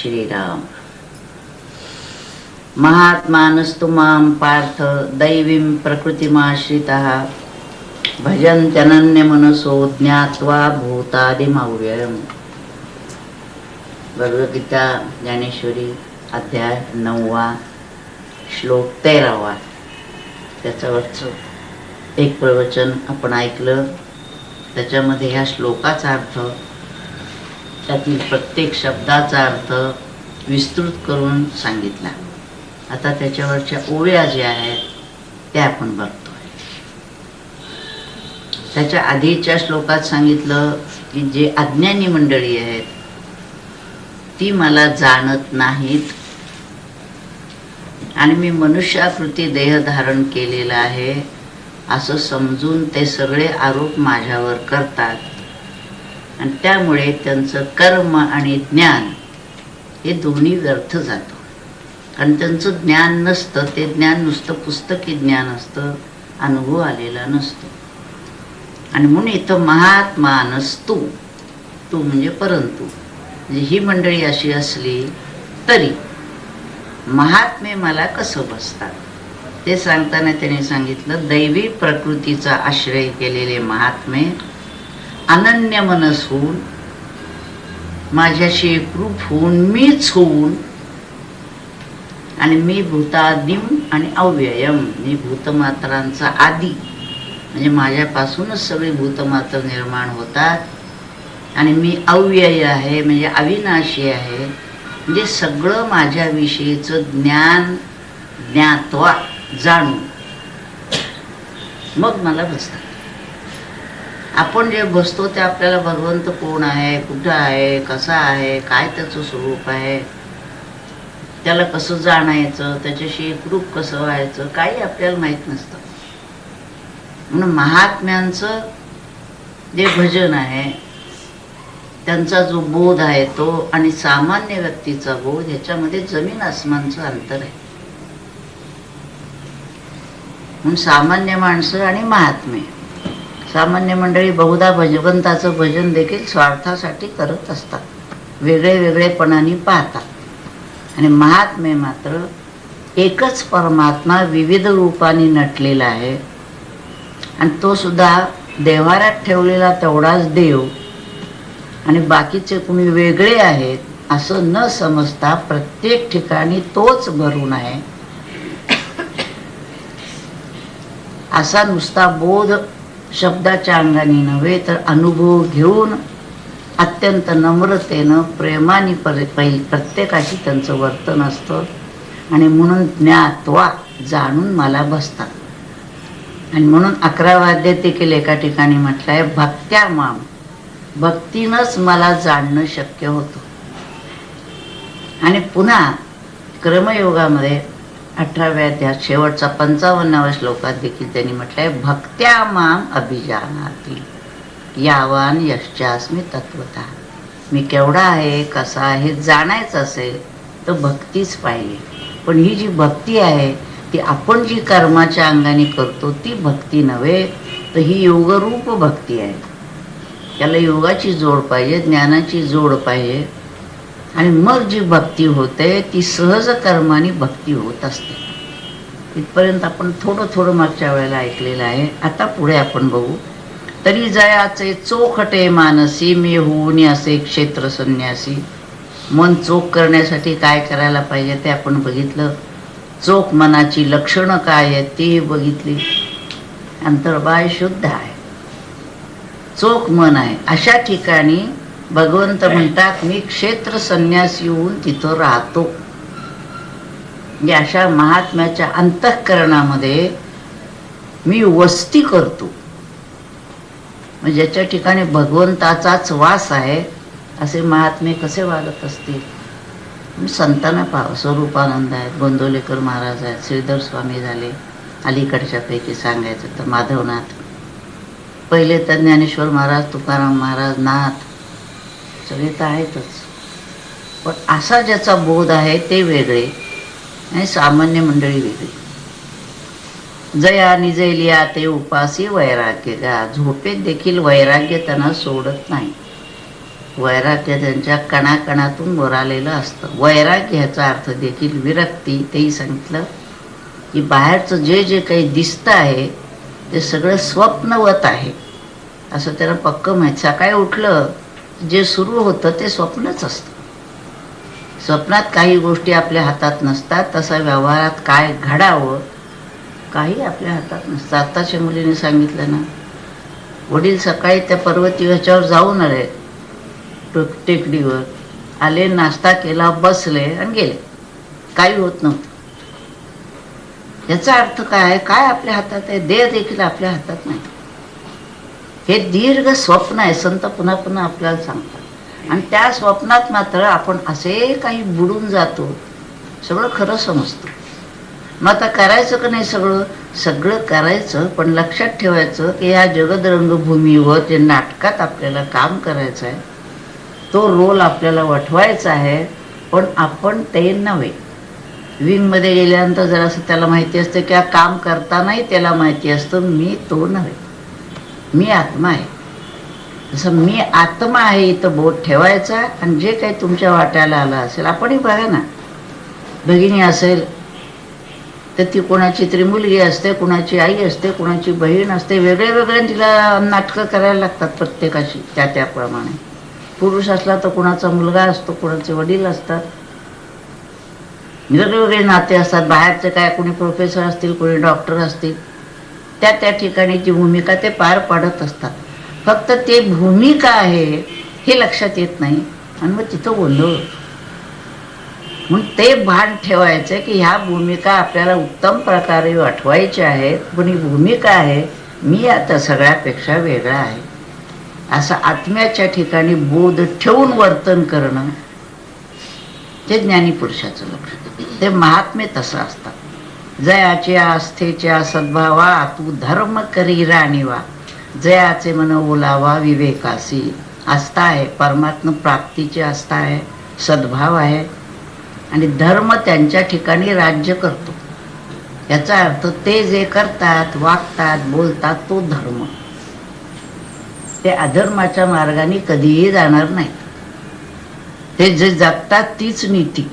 श्रीराम. महात्मानस्तु मां पार्थ दैवीं प्रकृतिमाश्रितः भजन्त्यनन्यमनसो ज्ञात्वा भूतादिमव्ययम्. भगवद्गीता ज्ञानेश्वरी अध्याय 9 श्लोक 13. त्याच्यावरचं एक प्रवचन आपण ऐकलं. त्याच्यामध्ये ह्या श्लोकाचा अर्थ, त्यातील प्रत्येक शब्दाचा अर्थ विस्तृत करून सांगितला. आता त्याच्यावरच्या ओव्या ज्या आहेत त्या आपण बघतोय. त्याच्या आधीच्या श्लोकात सांगितलं की जे अज्ञानी मंडळी आहेत ती मला जाणत नाहीत आणि मी मनुष्याकृती देह धारण केलेला आहे असं समजून ते सगळे आरोप माझ्यावर करतात आणि त्यामुळे त्यांचं कर्म आणि ज्ञान हे दोन्ही व्यर्थ जातं. कारण त्यांचं ज्ञान नसतं, ते ज्ञान नुसतं पुस्तकी ज्ञान असतं, अनुभव आलेला नसतो. आणि म्हणून इथं महात्मानस्तु, तू म्हणजे परंतु, म्हणजे ही मंडळी अशी असली तरी महात्मे मला कसं बसतात ते सांगताना त्याने सांगितलं, दैवी प्रकृतीचा आश्रय केलेले महात्मे अनन्य मनस होऊन, माझ्याशी एकरूप होऊन, मीच होऊन, आणि मी भूतादिम आणि अव्ययम, मी भूतमात्रांचा आदी, म्हणजे माझ्यापासूनच सगळे भूतमात्र निर्माण होतात आणि मी अव्यय आहे म्हणजे अविनाशी आहे. म्हणजे सगळं माझ्याविषयीचं ज्ञान ज्ञात्वा, जाणून मग मला बसतात. आपण जे बसतो ते आपल्याला भगवंत कोण आहे, कुठं आहे, कसा आहे, काय त्याचं स्वरूप आहे, त्याला कसं जाणायचं, त्याच्याशी एकरूप कसं व्हायचं, काही आपल्याला माहीत नसतं. म्हणून महात्म्यांचं जे भजन आहे, त्यांचा जो बोध आहे तो आणि सामान्य व्यक्तीचा बोध, ह्याच्यामध्ये जमीन आसमानचं अंतर आहे. म्हणून सामान्य माणसं आणि महात्मे, सामान्य मंडळी बहुधा भगवंताचं भजन देखील स्वार्थासाठी करत असतात, वेगळे वेगळेपणाने पाहतात. आणि महात्मे मात्र एकच परमात्मा विविध रूपाने नटलेला आहे आणि तो सुद्धा देव्हाऱ्यात ठेवलेला तेवढाच देव आणि बाकीचे कोणी वेगळे आहेत असं न समजता प्रत्येक ठिकाणी तोच भरून आहे असा नुसता बोध शब्दाच्या अंगाने नव्हे तर अनुभव घेऊन अत्यंत नम्रतेनं प्रेमाने प्रत्येकाशी त्यांचं वर्तन असतं. आणि म्हणून ज्ञात्वा, जाणून मला बसतात. आणि म्हणून 11 अध्याय देखील एका ठिकाणी म्हटलं आहे, भक्त्या माम, भक्तीनंच मला जाणणं शक्य होतं. आणि पुन्हा क्रमयोगामध्ये 18व्या अध्यायात शेवटचा 55व्या श्लोकात देखील त्यांनी म्हटलंय, भक्त्या माम अभिजानाति यावान यश्चास्मी तत्वतः. मी केवढा आहे, कसा आहे जाणायचं असेल तर भक्तीच पाहिजे. पण ही जी भक्ती आहे ती आपण जी कर्माच्या अंगाने करतो ती भक्ती नव्हे, तर ही योगरूप भक्ती आहे. त्याला योगाची जोड पाहिजे, ज्ञानाची जोड पाहिजे. आणि मग जी भक्ती होते ती सहज कर्माने भक्ती होत असते. इथपर्यंत आपण थोडं मागच्या वेळेला ऐकलेलं आहे. आता पुढे आपण बघू. तरी जयाचे चोखटे मानसी, मी होऊन असे क्षेत्र संन्यासी. मन चोख करण्यासाठी काय करायला पाहिजे ते आपण बघितलं. चोख मनाची लक्षणं काय आहेत ती बघितली. अंतर्बाह्य शुद्ध आहे, चोख मन आहे. अशा ठिकाणी भगवंत म्हणतात, मी क्षेत्र संन्यासी होऊन तिथं राहतो. म्हणजे अशा महात्म्याच्या अंतःकरणामध्ये मी वस्ती करतो. म्हणजे ज्याच्या ठिकाणी भगवंताचाच वास आहे असे महात्मे कसे वागत असतील. संतांना पाव स्वरूपानंद आहेत, गोंदवलेकर महाराज आहेत, श्रीधर स्वामी झाले, अलीकडच्या पैकी सांगायचं तर माधवनाथ, पहिले तर ज्ञानेश्वर महाराज, तुकाराम महाराज, नाथ सगळे तर आहेतच. पण असा ज्याचा बोध आहे ते वेगळे आणि सामान्य मंडळी वेगळी. जया निजलिया ते उपासी वैराग्य गा. झोपेत देखील वैराग्य त्यांना सोडत नाही. वैराग्य त्यांच्या कणाकणातून बोरालेलं असतं. वैराग्य ह्याचा अर्थ देखील विरक्ती. तेही सांगितलं की बाहेरचं जे जे काही दिसतं आहे ते सगळं स्वप्नवत आहे असं त्याला पक्क माहीत. सकाळी उठलं जे सुरू होतं ते स्वप्नच असतं. स्वप्नात काही गोष्टी आपल्या हातात नसतात. तसा व्यवहारात काय घडावं काही आपल्या हातात नसतं. आत्ताच्या मुलीने सांगितलं ना, वडील सकाळी त्या पर्वती ह्याच्यावर जाऊन आले, टेकडीवर आले, नाश्ता केला, बसले आणि गेले. काही होत नव्हतं. याचा अर्थ काय? काय आपल्या हातात आहे? देह देखील आपल्या हातात नाही. हे दीर्घ स्वप्न आहे. संत पुन्हा पुन्हा आपल्याला सांगतात. आणि त्या स्वप्नात मात्र आपण असे काही बुडून जातो, सगळं खरं समजतं. मग आता करायचं का नाही? सगळं सगळं करायचं, पण लक्षात ठेवायचं की या जगदरंगभूमीवर जे नाटकात आपल्याला काम करायचं आहे तो रोल आपल्याला वठवायचा आहे. पण आपण ते नव्हे. विंगमध्ये गेल्यानंतर जरासं त्याला माहिती असतं की काम करतानाही त्याला माहिती असतं मी तो नव्हे, मी आत्मा आहे. जसं मी आत्मा आहे इथं बोट ठेवायचा आणि जे काही तुमच्या वाट्याला आलं असेल. आपणही बघा ना, भगिनी असेल तर ती कोणाची तरी मुलगी असते, कुणाची आई असते, कुणाची बहीण असते. वेगळे वेगळे तिला नाटकं करायला लागतात प्रत्येकाची त्या त्याप्रमाणे. पुरुष असला तर कुणाचा मुलगा असतो, कुणाचे वडील असतात. वेगवेगळे नाते असतात. बाहेरचे काय, कोणी प्रोफेसर असतील, कोणी डॉक्टर असतील. त्या त्या ठिकाणीची भूमिका ते पार पाडत असतात. फक्त ते भूमिका आहे हे लक्षात येत नाही आणि मग तिथं गोंधळ. म्हणून ते भान ठेवायचं की ह्या भूमिका आपल्याला उत्तम प्रकारे आठवायच्या आहेत. पण ही भूमिका आहे मी आता सगळ्यापेक्षा वेगळा आहे असं आत्म्याच्या ठिकाणी बोध ठेवून वर्तन करणं ते ज्ञानी पुरुषाचं लक्षण. ते महात्मे तसं असतात. जयाच्या आस्थेच्या सद्भावा तू धर्म करी राणीवा, जयाचे मन ओलावा विवेकासी. आस्था आहे, परमात्मा प्राप्तीची आस्था आहे, सद्भाव आहे आणि धर्म त्यांच्या ठिकाणी राज्य करतो. याचा अर्थ ते जे करतात, वागतात, बोलतात तो धर्म. ते अधर्माच्या मार्गाने कधीही जाणार नाहीत. ते जे जगतात तीच नीती.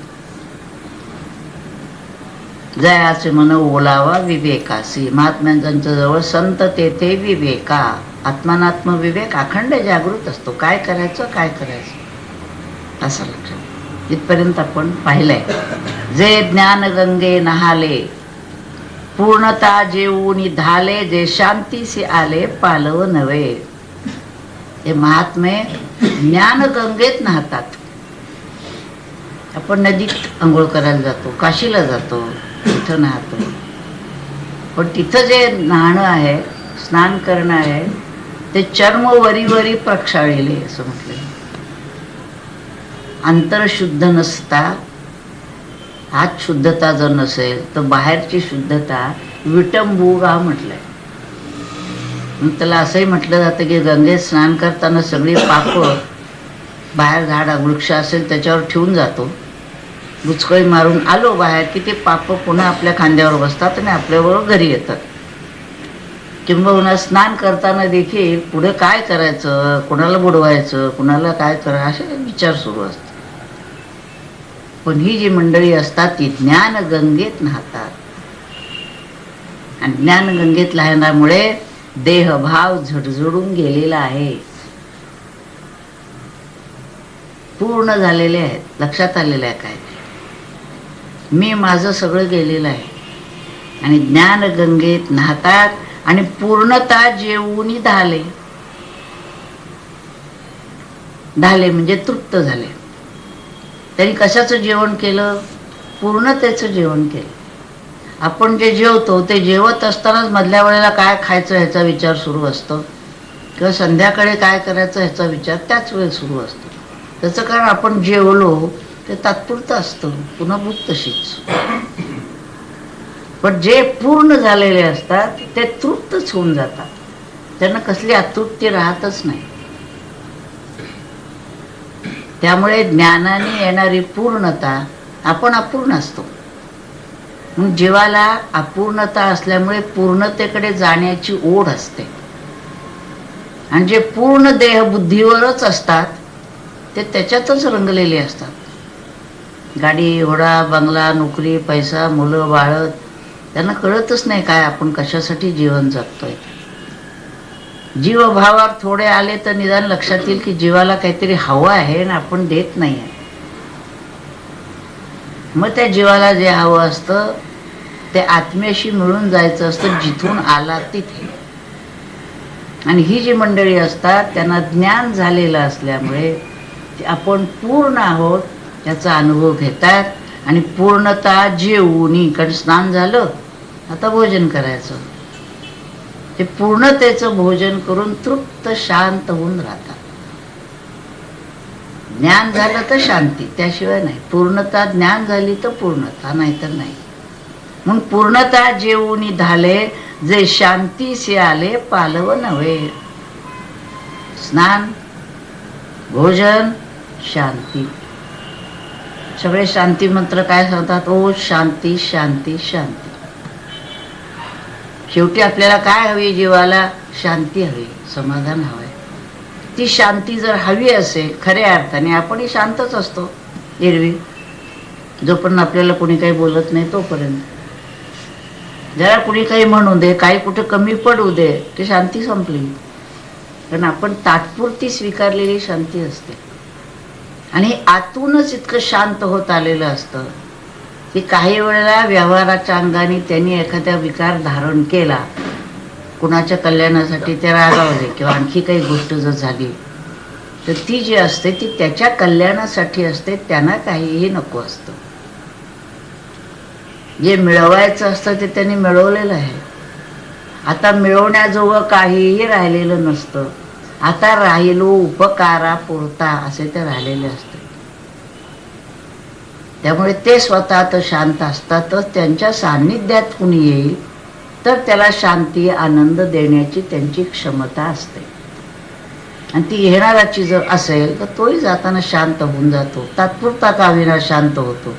जयाचे मन ओलावा विवेकासी. महात्म्यांच्या जवळ संत तेथे विवेका. आत्मानात्म विवेक अखंड जागृत असतो. काय करायचं काय करायचं असं लक्षात. इथपर्यंत आपण पाहिलंय. जे ज्ञान गंगे नहाले पूर्णता जेऊनी धाले, जे शांतीसे आले पालव नव्हे. हे महात्मे ज्ञान गंगेत नाहतात. आपण नदीत आंघोळ करायला जातो, काशीला जातो, तिथं नाहतो. पण तिथं जे न्हाणं आहे, स्नान करणं आहे ते चर्म वरी वरी प्रक्षाळले असं म्हटलं. अंतर शुद्ध नसता, हात शुद्धता जर नसेल तर बाहेरची शुद्धता विटंबुगा म्हटलंय. मग त्याला असंही म्हटलं जातं की गंगेत स्नान करताना सगळी पापं बाहेर झाड वृक्ष असेल त्याच्यावर ठेवून जातो, बुचकळी मारून आलो बाहेर की ते पापं पुन्हा आपल्या खांद्यावर बसतात आणि आपल्याबरोबर घरी येतात. किंबहुना स्नान करताना देखील पुढे काय करायचं, कुणाला बुडवायचं, कुणाला काय करायचं असे विचार सुरू असतात. पण ही जी मंडळी असतात ती ज्ञान गंगेत नाहतात. आणि ज्ञान गंगेत राहण्यामुळे देहभाव झडझडून गेलेला आहे, पूर्ण झालेले आहेत. लक्षात आलेलं आहे काय, मी माझं सगळं गेलेलं आहे. आणि ज्ञान गंगेत नाहतात आणि पूर्णता जेवूनी धाले. धाले म्हणजे तृप्त झाले. त्यांनी कशाचं जेवण केलं? पूर्णतेचं जेवण केलं. आपण जे जेवतो ते जेवत असतानाच मधल्या वेळेला काय खायचं ह्याचा विचार सुरू असतो, किंवा संध्याकाळी काय करायचं ह्याचा विचार त्याच वेळेस सुरू असतो. त्याचं कारण आपण जेवलो ते तात्पुरतं असतं, पुन्हा भूक तशीच. पण जे पूर्ण झालेले असतात ते तृप्तच होऊन जातात. त्यांना कसली अतृप्ती राहतच नाही. त्यामुळे ज्ञानाने येणारी पूर्णता, आपण अपूर्ण असतो. मग जीवाला अपूर्णता असल्यामुळे पूर्णतेकडे जाण्याची ओढ असते. आणि जे पूर्ण देह बुद्धीवरच असतात ते त्याच्यातच रंगलेले असतात. गाडी, घोडा, बंगला, नोकरी, पैसा, मुलं, बाळ, त्यांना कळतच नाही काय आपण कशासाठी जीवन जगतोय. जीवभावावर थोडे आले तर निदान लक्षात येईल की जीवाला काहीतरी हवं आहे आणि आपण देत नाही आहे. मग त्या जीवाला जे हवं असतं ते आत्म्याशी मिळून जायचं असतं, जिथून आला तिथे. आणि ही जी मंडळी असतात त्यांना ज्ञान झालेलं असल्यामुळे आपण पूर्ण आहोत याचा अनुभव घेतात आणि पूर्णता जेवूनी, कारण स्नान झालं आता भोजन करायचं, ते पूर्णतेचं भोजन करून तृप्त शांत होऊन राहतात. ज्ञान झालं तर शांती, त्याशिवाय नाही. पूर्णता ज्ञान झाली तर पूर्णता, नाहीतर नाही. म्हणून पूर्णता जेवूनी झाले, जे शांतीसे आले पालव नव्हे. स्नान, भोजन, शांती, सगळे शांती मंत्र काय सांगतात? ओ शांती शांती शांती. शेवटी आपल्याला काय हवी? जीवाला शांती हवी, समाधान हवंय. ती शांती जर हवी असेल खऱ्या अर्थाने, आपणही शांतच असतो एरवी, जोपर्यंत आपल्याला कोणी काही बोलत नाही तोपर्यंत. जरा कुणी काही म्हणू दे, काही कुठे कमी पडू दे, ती शांती संपली. कारण आपण तात्पुरती स्वीकारलेली शांती असते. आणि आतूनच इतकं शांत होत आलेलं असतं की काही वेळेला व्यवहाराच्या अंगाने त्यांनी एखादा विकार धारण केला, कुणाच्या कल्याणासाठी ते रागावले किंवा आणखी काही गोष्ट जर झाली तर ती जी असते ती त्याच्या कल्याणासाठी असते, त्यांना काहीही नको असतं. जे मिळवायचं असतं ते त्यांनी मिळवलेलं आहे. आता मिळवण्याजोगं काहीही राहिलेलं नसतं. आता राहिलो उपकारापुरता असे ते राहिलेले असते. त्यामुळे ते स्वतः तर शांत असतातच. त्यांच्या सान्निध्यात कुणी येईल तर त्याला शांती, आनंद देण्याची त्यांची क्षमता असते. आणि ती येणाराची जर असेल तर तोही जाताना शांत होऊन जातो. तात्पुरता का होईना शांत होतो,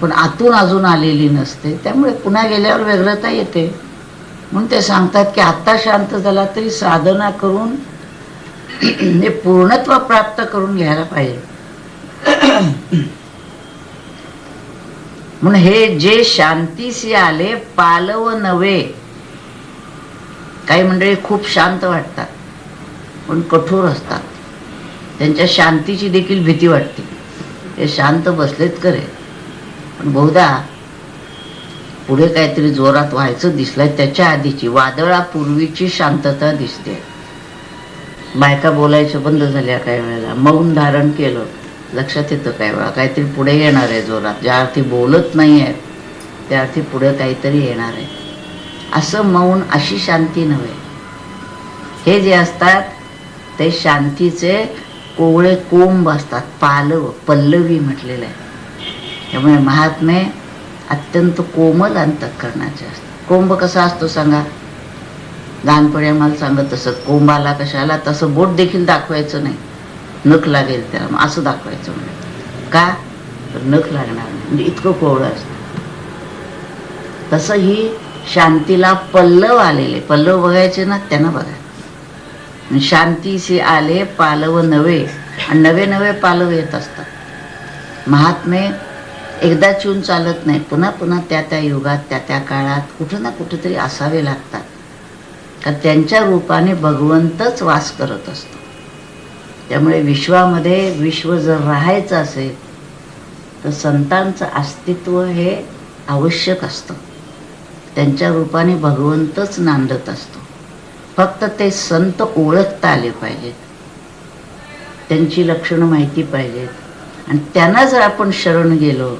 पण आतून अजून आलेली नसते. त्यामुळे पुन्हा गेल्यावर व्यग्रता येते. म्हणून ते सांगतात की आत्ता शांत झाला तरी साधना करून हे पूर्णत्व प्राप्त करून घ्यायला पाहिजे. म्हणून हे जे शांतीशी आले पालव नव्हे. काही मंडळी खूप शांत वाटतात पण कठोर असतात, त्यांच्या शांतीची देखील भीती वाटते. ते शांत बसलेत खरे पण बहुधा पुढे काहीतरी जोरात व्हायचं दिसलंय. त्याच्या आधीची वादळापूर्वीची शांतता दिसते. बायका बोलायचं बंद झाल्या, काही वेळेला मौन धारण केलं, लक्षात येतं काही वेळा काहीतरी पुढे येणार आहे जोरात. ज्या अर्थी बोलत नाही आहे त्या अर्थी पुढे काहीतरी येणार आहे. असं मौन, अशी शांती नव्हे. हे जे असतात ते शांतीचे कोवळे कोंब असतात. पालव, पल्लवी म्हटलेलं आहे. त्यामुळे महात्मे अत्यंत कोमल अंतःकरणाचे असतात. कोंब कसा असतो सांगा? लहानपणी आम्हाला सांगत असत कोंबाला कशाला, तसं बोट देखील दाखवायचं नाही, नख लागेल त्याला, मग असं दाखवायचं. म्हणजे का? तर नख लागणार नाही, म्हणजे इतकं कोवळं असतं. तसं ही शांतीला पल्लव आलेले, पल्लव बघायचे ना, त्यांना बघा. शांतीशी आले पालव नवे, आणि नवे नवे पालव येत असतात. महात्मे एकदा चिवून चालत नाही, पुन्हा पुन्हा त्या त्या युगात, त्या त्या काळात कुठं ना कुठेतरी असावे लागतात. कारण त्यांच्या रूपाने भगवंतच वास करत असतो. त्यामुळे विश्वामध्ये विश्व जर राहायचं असेल तर संतांचं अस्तित्व हे आवश्यक असतं. त्यांच्या रूपाने भगवंतच नांदत असतो. फक्त ते संत ओळखता आले पाहिजेत, त्यांची लक्षणं माहिती पाहिजेत, आणि त्यांना जर आपण शरण गेलो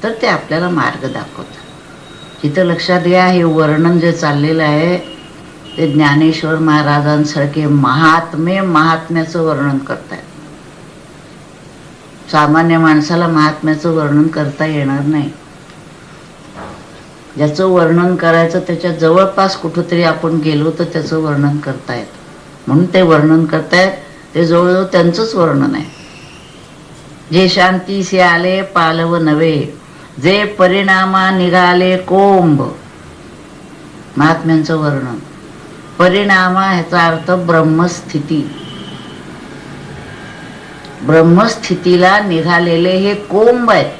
तर ते आपल्याला मार्ग दाखवतात. इथं लक्षात घ्या, हे वर्णन जे चाललेलं आहे ते ज्ञानेश्वर महाराजांसारखे महात्मे महात्म्याचं वर्णन करतायत. सामान्य माणसाला महात्म्याचं वर्णन करता येणार नाही. ज्याचं वर्णन करायचं त्याच्या जवळपास कुठंतरी आपण गेलो तर त्याचं वर्णन करतायत. म्हणून ते वर्णन करतायत, ते जवळजवळ त्यांचंच वर्णन आहे. जे शांतीसे आले पालव नवे, जे परिणामा निघाले कोंब. महात्म्यांचं वर्णन. परिणामा ह्याचा अर्थ ब्रह्मस्थिती. ब्रह्मस्थितीला निघालेले हे कोंब आहेत.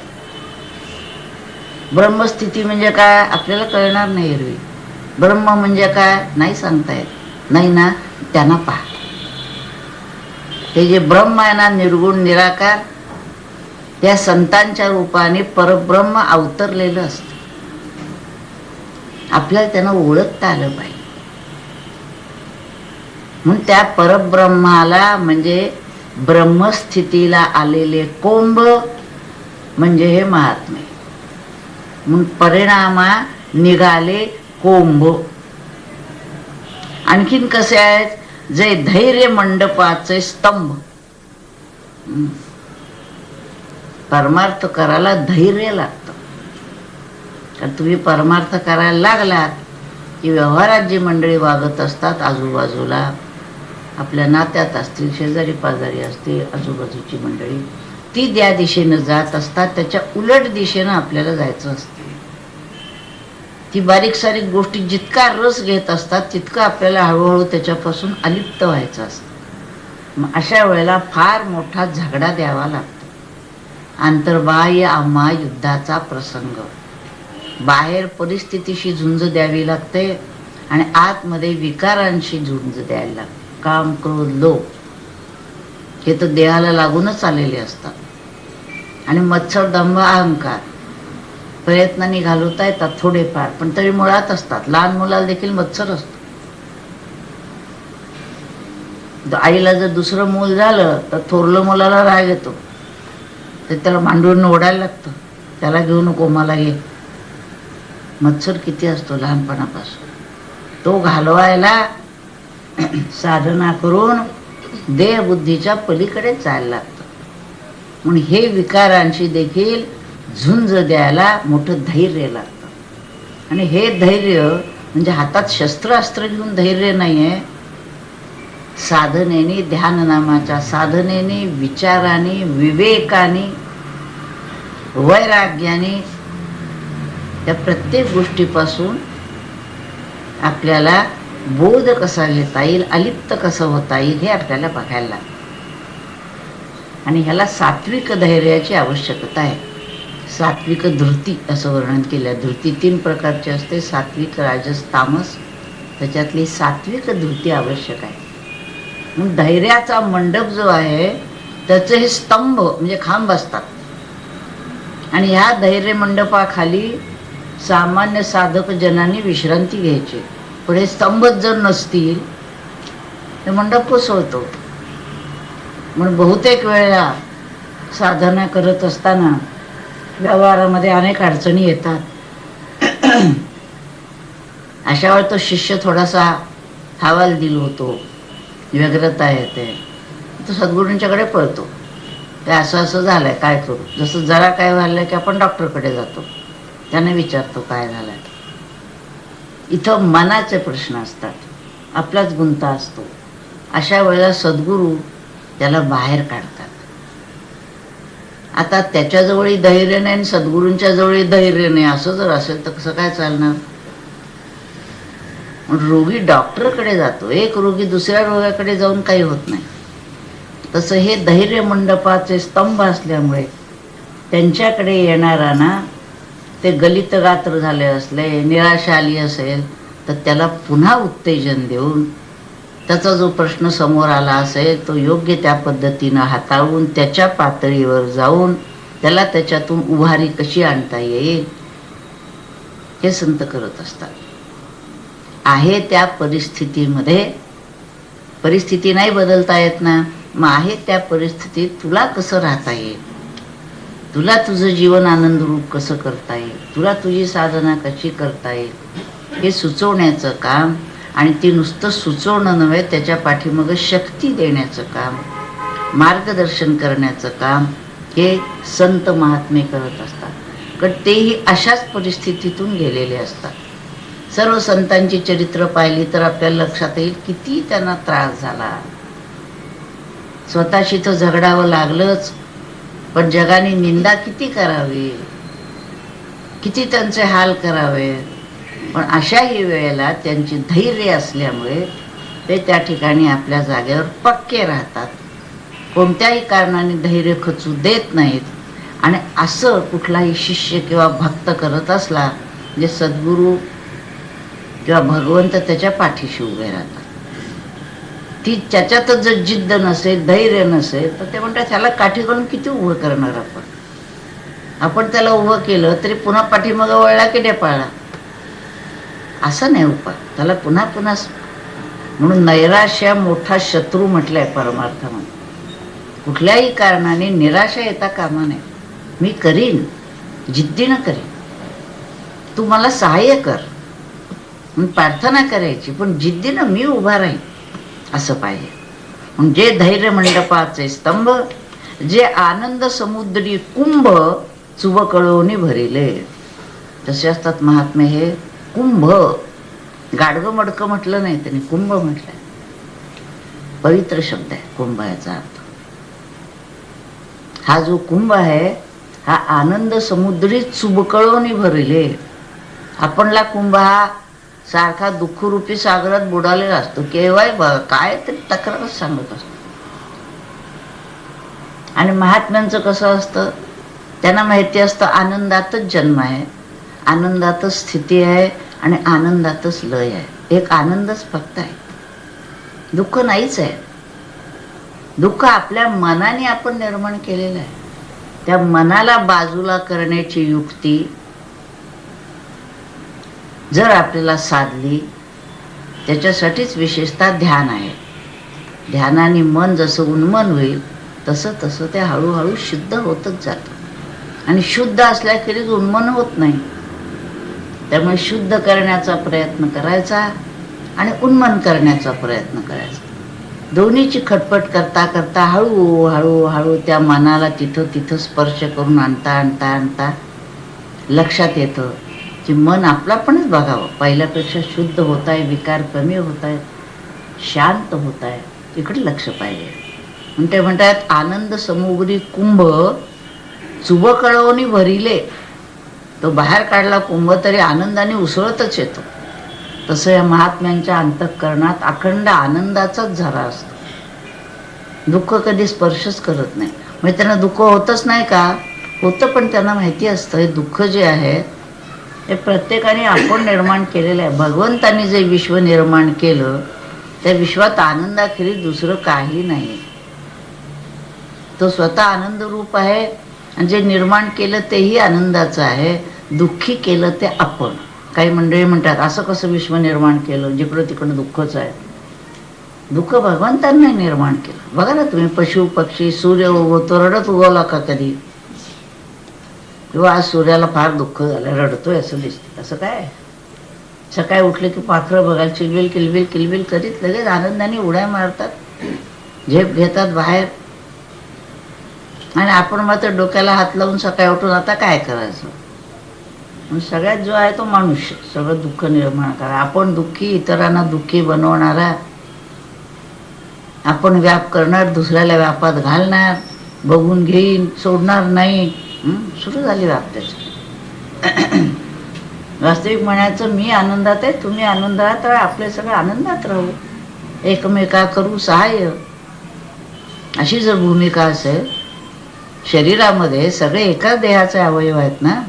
ब्रह्मस्थिती म्हणजे काय आपल्याला कळणार नाही एरवी. ब्रह्म म्हणजे काय नाही सांगता येत नाही ना. त्यांना पहा, हे जे ब्रह्म आहे ना, निर्गुण निराकार, त्या संतांच्या रूपाने परब्रह्म अवतरलेलं असतं. आपल्याला त्यांना ओळखता आलं पाहिजे. म्हणून त्या परब्रह्माला म्हणजे ब्रह्मस्थितीला आलेले कोंब म्हणजे हे महात्मे. म्हणून परिणामा निघाले कोंब. आणखीन कसे आहेत, जे धैर्य मंडपाचे स्तंभ. परमार्थ करायला धैर्य लागतं. कारण तुम्ही परमार्थ करायला लागलात की व्यवहारात जी मंडळी वागत असतात आजूबाजूला, आपल्या नात्यात असतील, शेजारी पाजारी असतील, आजूबाजूची मंडळी, ती ज्या दिशेनं जात असतात त्याच्या उलट दिशेनं आपल्याला जायचं असतं. ती बारीक सारीक गोष्टी जितका रस घेत असतात तितकं आपल्याला हळूहळू त्याच्यापासून अलिप्त व्हायचं असतं. मग अशा वेळेला फार मोठा झगडा द्यावा लागतो. आंतरबाह्य आम्हा युद्धाचा प्रसंग. बाहेर परिस्थितीशी झुंज द्यावी लागते आणि आतमध्ये विकारांशी झुंज द्यायला लागते. काम, क्रोध, लोभ हे तर देहाला लागूनच आलेले असतात. आणि मत्सर, दंभ, अहंकार प्रयत्नांनी घालवता येतात थोडेफार, पण तरी मुळात असतात. लहान मुलाला देखील मत्सर असतो. आईला जर दुसरं मूल झालं तर थोरलं मुलाला राग येतो, तर त्याला मांडून ओढायला लागतं, त्याला घेऊ नको मला घे. मत्सर किती असतो लहानपणापासून. तो घालवायला साधना करून देहबुद्धीच्या पलीकडे जायला लागतं. म्हणून हे विकारांशी देखील झुंज द्यायला मोठं धैर्य लागतं. आणि हे धैर्य म्हणजे हातात शस्त्रास्त्र घेऊन धैर्य नाही आहे. साधनेने, ध्याननामाच्या साधनेने, विचाराने, विवेकाने, वैराग्याने त्या प्रत्येक गोष्टीपासून आपल्याला बोध कसा घेता येईल, अलिप्त कसं होता येईल हे आपल्याला बघायला लागतं. आणि ह्याला सात्विक धैर्याची आवश्यकता आहे. सात्विक धृती असं वर्णन केलं आहे. धृती 3 प्रकारची असते, सात्विक, राजस, तामस. त्याच्यातली सात्विक धृती आवश्यक आहे. मग धैर्याचा मंडप जो आहे त्याचे हे स्तंभ म्हणजे खांब असतात. आणि ह्या धैर्य मंडपाखाली सामान्य साधक जनांनी विश्रांती घ्यायची. पण हे स्तंभच जर नसतील तर मंडप कोसळतो. म्हणून बहुतेक वेळा साधना करत असताना व्यवहारामध्ये अनेक अडचणी येतात. अशा वेळेस तो शिष्य थोडासा हवालदिल होतो, व्यग्रता येते, तो सद्गुरूंच्याकडे पळतो. ते असं असं झालंय, काय करू. जसं जरा काय व्हायला की आपण डॉक्टरकडे जातो, त्यांना विचारतो काय झालंय. इथं मनाचे प्रश्न असतात, आपलाच गुंता असतो. अशा वेळेला सद्गुरू त्याला बाहेर काढतात. आता त्याच्याजवळही धैर्य नाही आणि सद्गुरूंच्या जवळही धैर्य नाही, असं जर असेल तर कसं काय चालणार. रोगी डॉक्टरकडे जातो, एक रोगी दुसऱ्या रोगाकडे जाऊन काही होत नाही. तसं हे धैर्य मंडपाचे स्तंभ असल्यामुळे त्यांच्याकडे येणारा ना, ते गलित गात्र झाले असले, निराशा आली असेल तर त्याला पुन्हा उत्तेजन देऊन त्याचा जो प्रश्न समोर आला असेल तो योग्य त्या पद्धतीनं हाताळून त्याच्या पातळीवर जाऊन त्याला त्याच्यातून उभारी कशी आणता येईल हे संत करत असतात. आहे त्या परिस्थितीमध्ये, परिस्थिती नाही बदलता येत ना, मग आहे त्या परिस्थितीत तुला कसं राहता येईल, तुला तुझं जीवन आनंदरूप कसं करता येईल, तुला तुझी साधना कशी करता येईल हे सुचवण्याचं काम. आणि ती नुसतं सुचवणं नव्हे, त्याच्या पाठीमागं शक्ती देण्याचं काम, मार्गदर्शन करण्याचं काम हे संत महात्मे करत असतात. कारण तेही अशाच परिस्थितीतून गेलेले असतात. सर्व संतांची चरित्र पाहिली तर आपल्याला लक्षात येईल किती त्यांना त्रास झाला. स्वतःशी तर झगडावं लागलंच, पण जगाने निंदा किती करावी, किती त्यांचे हाल करावे. पण अशाही वेळेला त्यांची धैर्य असल्यामुळे ते त्या ठिकाणी आपल्या जागेवर पक्के राहतात कोणत्याही कारणाने धैर्य खचू देत नाहीत. आणि असं कुठलाही शिष्य किंवा भक्त करत असला जे सद्गुरू किंवा भगवंत त्याच्या पाठीशी उभे राहतात. ती त्याच्यातच जर जिद्द नसेल, धैर्य नसेल, तर ते म्हणतात त्याला काठी घालून किती उभं करणार आपण त्याला उभं केलं तरी पुन्हा पाठीमागं वळला की डेपाळला. असं नाही उपाय, त्याला पुन्हा पुन्हा. म्हणून नैराश्य मोठा शत्रू म्हटलाय परमार्थामध्ये. कुठल्याही कारणाने निराशा येता कामा नये. मी करीन, जिद्दीनं करीन, तू मला सहाय्य कर म्हणून प्रार्थना करायची, पण जिद्दीनं मी उभा राहीन असं पाहिजे. म्हणजे धैर्य मंडपाचे स्तंभ, जे आनंद समुद्री कुंभ चुबकळोनी भरिले. तसे असतात महात्मे. हे कुंभ, गाडगं मडकं म्हटलं नाही त्यांनी, कुंभ म्हटलंय. पवित्र शब्द आहे कुंभ. याचा अर्थ हा जो कुंभ आहे हा आनंद समुद्री चुबकळोनी भरिले. आपणला कुंभ हा सारखा दुःखरूपी सागरात बुडालेला असतो. केव्हाय काय तरी तक्रारच सांगत असतो. आणि महात्म्यांचं कसं असतं, त्यांना माहिती असतं आनंदातच जन्म आहे, आनंदातच स्थिती आहे आणि आनंदातच लय आहे. एक आनंदच फक्त आहे, दुःख नाहीच आहे. दुःख आपल्या मनाने आपण निर्माण केलेलं आहे. त्या मनाला बाजूला करण्याची युक्ती जर आपल्याला साधली, त्याच्यासाठीच विशेषतः ध्यान आहे. ध्यानाने मन जसं उन्मन होईल तसं तसं ते हळूहळू शुद्ध होतच जातं. आणि शुद्ध असल्याखेरीज उन्मन होत नाही. त्यामुळे शुद्ध करण्याचा प्रयत्न करायचा आणि उन्मन करण्याचा प्रयत्न करायचा. दोन्हीची खटपट करता करता हळूहळू हळू त्या मनाला तिथं स्पर्श करून आणता लक्षात येतं की मन आपलापणच बघावं. पहिल्यापेक्षा शुद्ध होत आहे, विकार कमी होत आहेत, शांत होत आहे, इकडे लक्ष पाहिजे. म्हणते म्हणतात आनंद समुद्री कुंभ चुबकळवणी भरिले. तो बाहेर काढला कुंभ तरी आनंदाने उसळतच येतो. तसं या महात्म्यांच्या अंतःकरणात अखंड आनंदाचाच झरा असतो. दुःख कधी स्पर्शच करत नाही. म्हणजे त्यांना दुःख होतच नाही का? होतं, पण त्यांना माहिती असतं हे दुःख जे आहे हे प्रत्येकाने आपण निर्माण केलेलं आहे. भगवंतांनी जे विश्व निर्माण केलं त्या विश्वात आनंदाखेरीज दुसरं काही नाही. तो स्वतः आनंद रूप आहे आणि जे निर्माण केलं तेही आनंदाचं आहे. दुःखी केलं ते आपण. काही मंडळी म्हणतात असं कसं विश्व निर्माण केलं, जिकडं तिकडं दुःखच आहे. दुःख भगवंतांनी निर्माण केलं. बघा ना तुम्ही, पशु पक्षी, सूर्य उगवतो, रडत उगवला का कधी? किंवा आज सूर्याला फार दुःख झालं, रडतोय असं दिसते. असं काय? सकाळी उठले की पाखरं बघायला किलबिल किलबिल किलबिल करीत लगेच आनंदाने उड्या मारतात, झेप घेतात बाहेर. आणि आपण मात्र डोक्याला हात लावून सकाळी उठून आता काय करायचं? सगळ्यात जो आहे तो मनुष्य सगळं दुःख निर्माण करा. आपण दुःखी, इतरांना दुःखी बनवणारा, आपण व्याप करणार, दुसऱ्याला व्यापात घालणार, बघून घेईन, सोडणार नाही. सुरू झाली व्याप त्याची. वास्तविक म्हणायचं मी आनंदात आहे, तुम्ही आनंदात राहा, आपले सगळे आनंदात राहू, एकमेका करू सहाय्य. अशी जर भूमिका असेल, शरीरामध्ये सगळे एकाच देहाचे अवयव आहेत ना,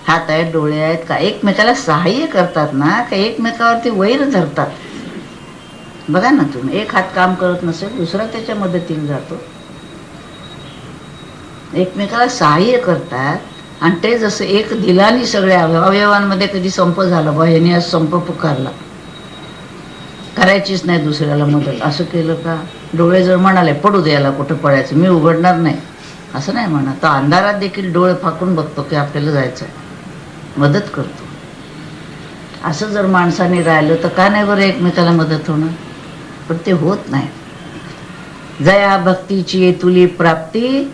हात आहेत, डोळे आहेत, का एकमेकाला सहाय्य करतात ना, का एकमेकावरती वैर धरतात? बघा ना तुम्ही, एक हात काम करत नसेल दुसरा त्याच्या मदतीने जातो. एकमेकाला सहाय्य करतात. आणि ते जसं एक दिलानी सगळ्या अवयवांमध्ये कधी संप झाला, बा ह्याने आज संप पुकारला, करायचीच नाही दुसऱ्याला मदत, असं केलं का? डोळे जर म्हणाले पडू द्यायला, कुठं पडायचं, मी उघडणार नाही, असं नाही म्हणा. तर अंधारात देखील डोळे फाकून बघतो की आपल्याला जायचं आहे, मदत करतो. असं जर माणसाने राहिलं तर का नाही बरं एकमेकाला मदत होणार? पण ते होत नाही. जया भक्तीची तुली प्राप्ती,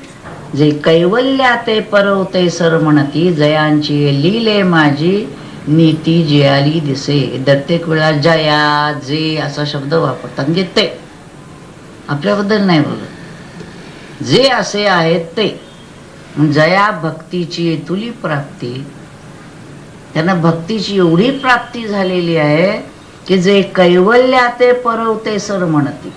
जे कैवल्या ते परवते सर म्हणती, जयांची लीले माझी नीती जयाली दिसे. प्रत्येक वेळा जया जे असा शब्द वापरतात, म्हणजे ते आपल्याबद्दल नाही बोलत, जे असे आहेत ते. जया भक्तीची तुली प्राप्ती, त्यांना भक्तीची एवढी प्राप्ती झालेली आहे की जे कैवल्या ते परवते सर म्हणती.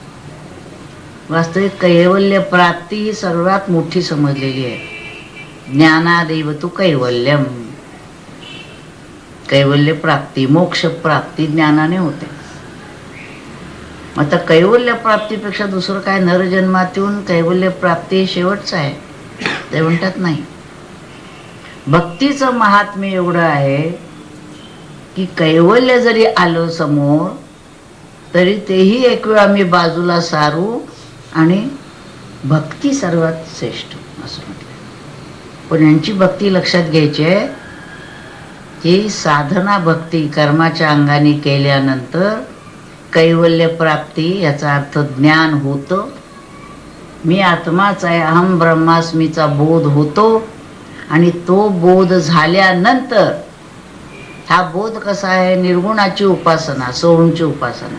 वास्तविक कैवल्य प्राप्ती ही सर्वात मोठी समजलेली आहे. ज्ञानादेव तू कैवल्यम. कैवल्य प्राप्ती, मोक्ष प्राप्ती ज्ञानाने होते. आता कैवल्य प्राप्तीपेक्षा दुसरं काय? नरजन्मात येऊन कैवल्य प्राप्ती शेवटचं आहे ते म्हणतात. नाही, भक्तीचं महात्म्य एवढं आहे की कैवल्य जरी आलं समोर तरी तेही एक वेळ आम्ही बाजूला सारू आणि भक्ती सर्वात श्रेष्ठ असं म्हटलं. पण यांची भक्ती लक्षात घ्यायची आहे की साधना भक्ती कर्माच्या अंगाने केल्यानंतर कैवल्य प्राप्ती, याचा अर्थ ज्ञान होतं. मी आत्माच आहे, अहम ब्रह्मास्मीचा बोध होतो. आणि तो बोध झाल्यानंतर हा बोध कसा आहे? निर्गुणाची उपासना, सोहमची उपासना.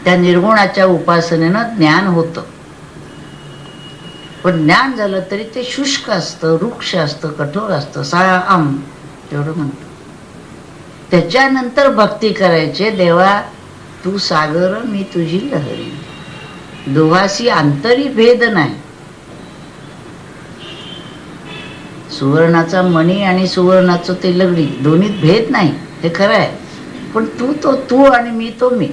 त्या निर्गुणाच्या उपासनेनं ज्ञान होतं. पण ज्ञान झालं तरी ते शुष्क असतं, वृक्ष असतं, कठोर असतं. साम एवढं म्हणतो. त्याच्यानंतर भक्ती करायचे. देवा तू सागर, मी तुझी लहरी. दोहासी अंतरी भेद नाही. सुवर्णाचा मणी आणि सुवर्णाचं ते लगडी दोन्हीत भेद नाही, हे खरं आहे. पण तू तो तू आणि मी तो मी.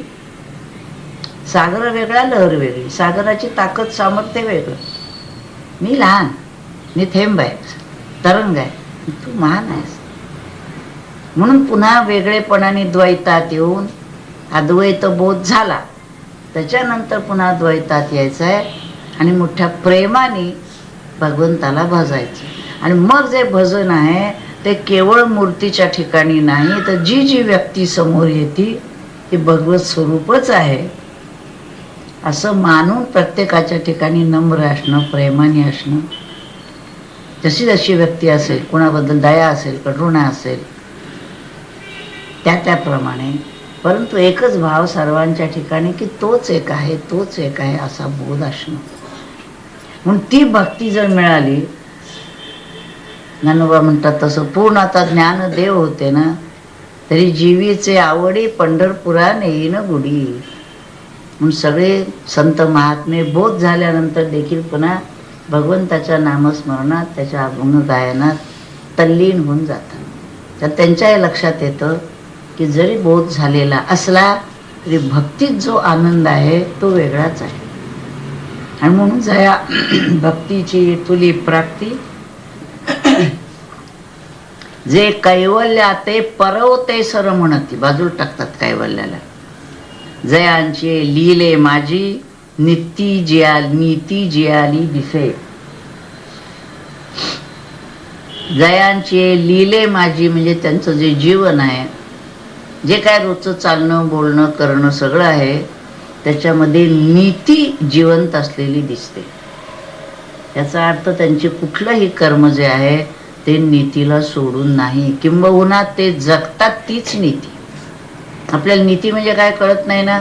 सागर वेगळा, लहर वेगळी. सागराची ताकद, सामर्थ्य वेगळं. मी लहान, मी थेंब आहे, तरंग आहे, तू महान आहेस. म्हणून पुन्हा वेगळेपणाने द्वैतात येऊन अद्वैत बोध झाला. त्याच्यानंतर पुन्हा द्वैतात यायचं आहे आणि मोठ्या प्रेमाने भगवंताला भजायचं. आणि मग जे भजन आहे ते केवळ मूर्तीच्या ठिकाणी नाही, तर जी जी व्यक्ती समोर येते ती भगवत स्वरूपच आहे असं मानून प्रत्येकाच्या ठिकाणी नम्र असणं, प्रेमाने असणं. जशी जशी व्यक्ती असेल, कोणाबद्दल दया असेल, करुणा असेल, त्याप्रमाणे. परंतु एकच भाव सर्वांच्या ठिकाणी की तोच एक आहे, तोच एक आहे असा बोध असणं. म्हणून ती भक्ती जर मिळाली, ज्ञानोबा म्हणतात तसं, पूर्ण आता ज्ञानदेव होते ना, तरी जीवीचे आवडी पंढरपुरा नेईन गुढी. म्हणून सगळे संत महात्मे बोध झाल्यानंतर देखील पुन्हा भगवंताच्या नामस्मरणात, त्याच्या अभंग गायनात तल्लीन होऊन जातात. तर त्यांच्या लक्षात येतं की जरी बोध झालेला असला तरी भक्तीत जो आनंद आहे तो वेगळाच आहे. आणि म्हणून जया भक्तीची तुली प्राप्ती, जे कैवल्या ते परवते सर म्हणती. बाजूला टाकतात कैवल्याला. जयांचे लीले माझी, नीती जियाली दिसे. जयांचे लीले माझी म्हणजे त्यांचं जे जीवन आहे, जे काय रोजचं चालणं, बोलणं, करणं सगळं आहे, त्याच्यामध्ये नीती जिवंत असलेली दिसते. याचा अर्थ त्यांचे कुठलंही कर्म जे आहे ते नीतीला सोडून नाही, किंबहुना ते जगतात तीच नीती. आपल्याला नीती म्हणजे काय कळत नाही ना,